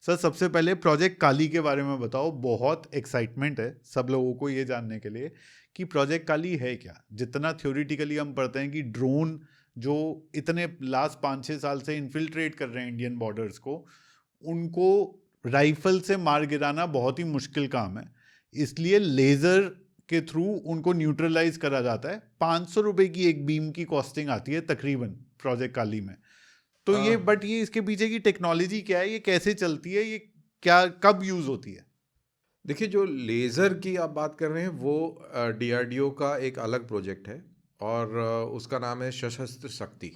Sir सबसे पहले project काली के बारे में बताओ। बहुत एक्साइटमेंट है सब लोगों को ये जानने के लिए कि प्रोजेक्ट काली है क्या। जितना थ्योरेटिकली हम पढ़ते हैं कि ड्रोन जो इतने लास्ट 5-6 साल से इन्फिल्ट्रेट कर रहे हैं इंडियन बॉर्डर्स को, उनको राइफल से मार गिराना बहुत ही मुश्किल काम है, इसलिए लेज़र के थ्रू उनको न्यूट्रलाइज करा जाता है। 500 रुपए की एक बीम की कॉस्टिंग आती है तकरीबन प्रोजेक्ट काली में। तो ये बट ये इसके पीछे की टेक्नोलॉजी क्या है, ये कैसे चलती है, ये क्या कब यूज होती है? देखिए, जो लेज़र की आप बात कर रहे हैं वो डीआरडीओ का एक अलग प्रोजेक्ट है और उसका नाम है सशस्त्र शक्ति।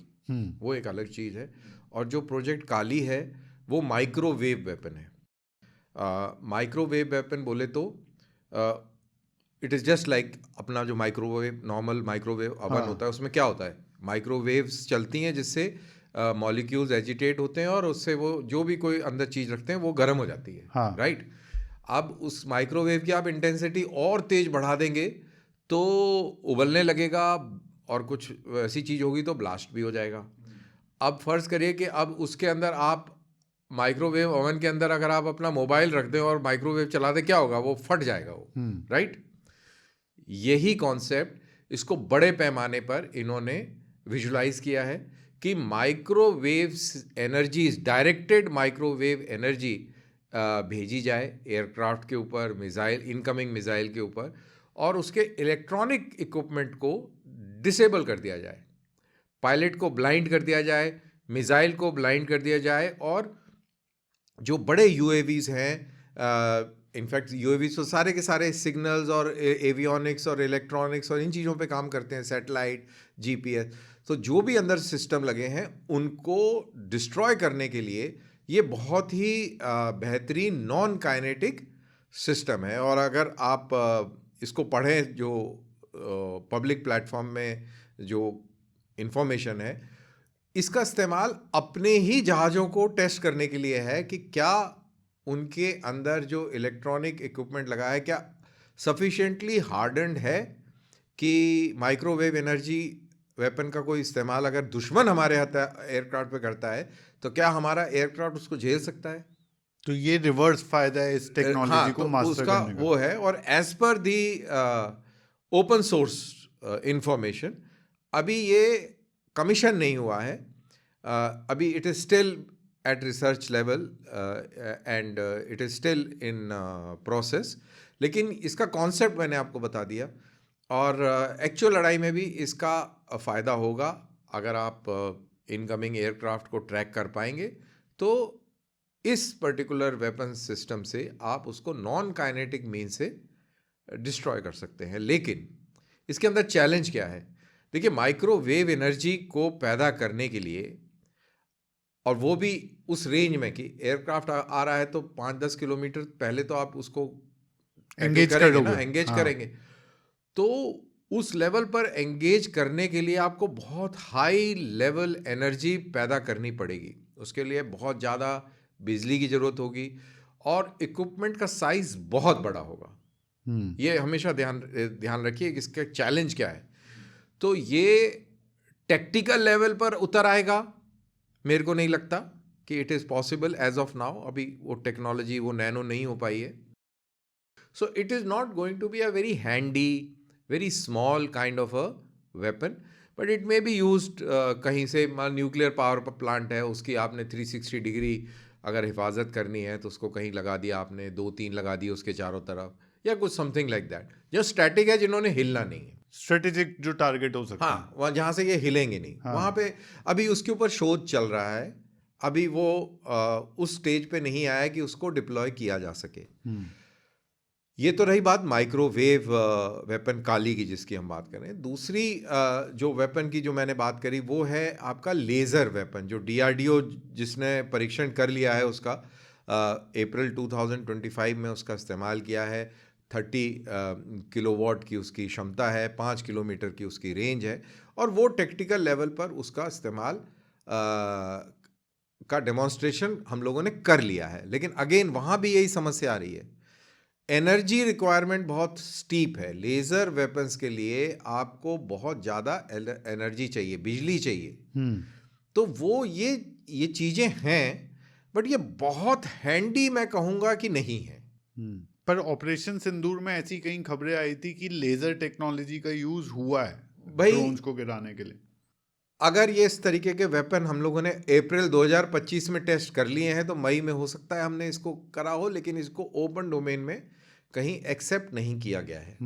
वो एक अलग चीज़ है। और जो प्रोजेक्ट काली है वो माइक्रोवेव वेपन है। माइक्रोवेव वेपन बोले तो इट इज़ जस्ट लाइक अपना जो माइक्रोवेव, नॉर्मल माइक्रोवेव ओवन होता है, उसमें क्या होता है, माइक्रोवेव्स चलती हैं जिससे मॉलिक्यूल्स एजिटेट होते हैं और उससे वो जो भी कोई अंदर चीज़ रखते हैं वो गर्म हो जाती है। राइट। अब उस माइक्रोवेव की आप इंटेंसिटी और तेज बढ़ा देंगे तो उबलने लगेगा और कुछ ऐसी चीज़ होगी तो ब्लास्ट भी हो जाएगा। अब फर्ज करिए कि अब उसके अंदर आप माइक्रोवेव ओवन के अंदर अगर आप अपना मोबाइल रख दें और माइक्रोवेव चला दें, क्या होगा, वो फट जाएगा वो। राइट। यही कॉन्सेप्ट इसको बड़े पैमाने पर इन्होंने विजुलाइज किया है कि microwave energies, directed microwave energy भेजी जाए एयरक्राफ्ट के ऊपर, मिसाइल, इनकमिंग मिसाइल के ऊपर, और उसके इलेक्ट्रॉनिक इक्विपमेंट को डिसेबल कर दिया जाए, पायलट को ब्लाइंड कर दिया जाए, मिसाइल को ब्लाइंड कर दिया जाए। और जो बड़े यूएवीज हैं, इनफैक्ट यूएवीज तो सारे के सारे सिग्नल्स और एवियोनिक्स और इलेक्ट्रॉनिक्स और इन चीज़ों पे काम करते हैं, सैटेलाइट, जीपीएस, तो जो भी अंदर सिस्टम लगे हैं उनको डिस्ट्रॉय करने के लिए ये बहुत ही बेहतरीन नॉन काइनेटिक सिस्टम है। और अगर आप इसको पढ़ें, जो पब्लिक प्लेटफॉर्म में जो इंफॉर्मेशन है, इसका इस्तेमाल अपने ही जहाज़ों को टेस्ट करने के लिए है कि क्या उनके अंदर जो इलेक्ट्रॉनिक इक्विपमेंट लगा है क्या सफिशिएंटली हार्डन्ड है कि माइक्रोवेव एनर्जी वेपन का कोई इस्तेमाल अगर दुश्मन हमारे एयरक्राफ्ट पे करता है तो क्या हमारा एयरक्राफ्ट उसको झेल सकता है। तो ये रिवर्स फायदा है इस टेक्नोलॉजी को तो मास्टर उसका करने का। वो है। और एज पर दी ओपन सोर्स इंफॉर्मेशन, अभी ये कमीशन नहीं हुआ है, अभी it is still at research level and it is still in process, लेकिन इसका कॉन्सेप्ट मैंने आपको बता दिया। और एक्चुअल लड़ाई में भी इसका फ़ायदा होगा अगर आप इनकमिंग एयरक्राफ्ट को ट्रैक कर पाएंगे, तो इस पर्टिकुलर वेपन सिस्टम से आप उसको नॉन काइनेटिक मीन से डिस्ट्रॉय कर सकते हैं। लेकिन इसके अंदर चैलेंज क्या है? देखिए, माइक्रोवेव एनर्जी को पैदा करने के लिए, और वो भी उस रेंज में कि एयरक्राफ्ट आ रहा है तो 5-10 किलोमीटर पहले तो आप उसको एंगेज करेंगे ना, करोगे। एंगेज करेंगे। तो उस लेवल पर एंगेज करने के लिए आपको बहुत हाई लेवल एनर्जी पैदा करनी पड़ेगी। उसके लिए बहुत ज़्यादा बिजली की ज़रूरत होगी और इक्विपमेंट का साइज बहुत बड़ा होगा। ये हमेशा ध्यान रखिए कि इसका चैलेंज क्या है। तो ये टेक्टिकल लेवल पर उतर आएगा, मेरे को नहीं लगता कि it is possible as of now. अभी वो टेक्नोलॉजी, वो नैनो नहीं हो पाई है। So it is not going to be a very handy, very small kind of a weapon, but it may be used कहीं से, न्यूक्लियर पावर प्लांट है, उसकी आपने 360 डिग्री अगर हिफाजत करनी है तो उसको कहीं लगा दिया आपने, 2-3 लगा दिए उसके चारों तरफ, या कुछ समथिंग लाइक दैट, जो स्टैटिक है, जिन्होंने हिलना नहीं है। स्ट्रेटेजिक जो टारगेट हो सकता है। हाँ, वहाँ जहाँ से ये हिलेंगे नहीं, वहाँ पे अभी उसके ऊपर शोध चल रहा है। अभी वो उस स्टेज पे नहीं आया कि उसको डिप्लॉय किया जा सके। ये तो रही बात माइक्रोवेव वेपन काली की, जिसकी हम बात कर रहे हैं। दूसरी जो वेपन की जो मैंने बात करी वो है आपका लेज़र वेपन, जो डीआरडीओ जिसने परीक्षण कर लिया है उसका, अप्रैल 2025 में उसका इस्तेमाल किया है। 30 किलोवाट की उसकी क्षमता है, 5 किलोमीटर की उसकी रेंज है, और वो टेक्टिकल लेवल पर उसका इस्तेमाल का डेमोन्स्ट्रेशन हम लोगों ने कर लिया है। लेकिन अगेन वहाँ भी यही समस्या आ रही है, एनर्जी रिक्वायरमेंट बहुत स्टीप है। लेज़र वेपन्स के लिए आपको बहुत ज़्यादा एनर्जी चाहिए, बिजली चाहिए। तो वो ये चीज़ें हैं, बट ये बहुत हैंडी मैं कहूँगा कि नहीं है। पर ऑपरेशन सिंदूर में ऐसी कई खबरें आई थी कि लेजर टेक्नोलॉजी का यूज हुआ है भाई ड्रोन्स को गिराने के लिए। अगर ये इस तरीके के वेपन हम लोगों ने अप्रैल 2025 में टेस्ट कर लिए हैं तो मई में हो सकता है हमने इसको करा हो, लेकिन इसको ओपन डोमेन में कहीं एक्सेप्ट नहीं किया गया है।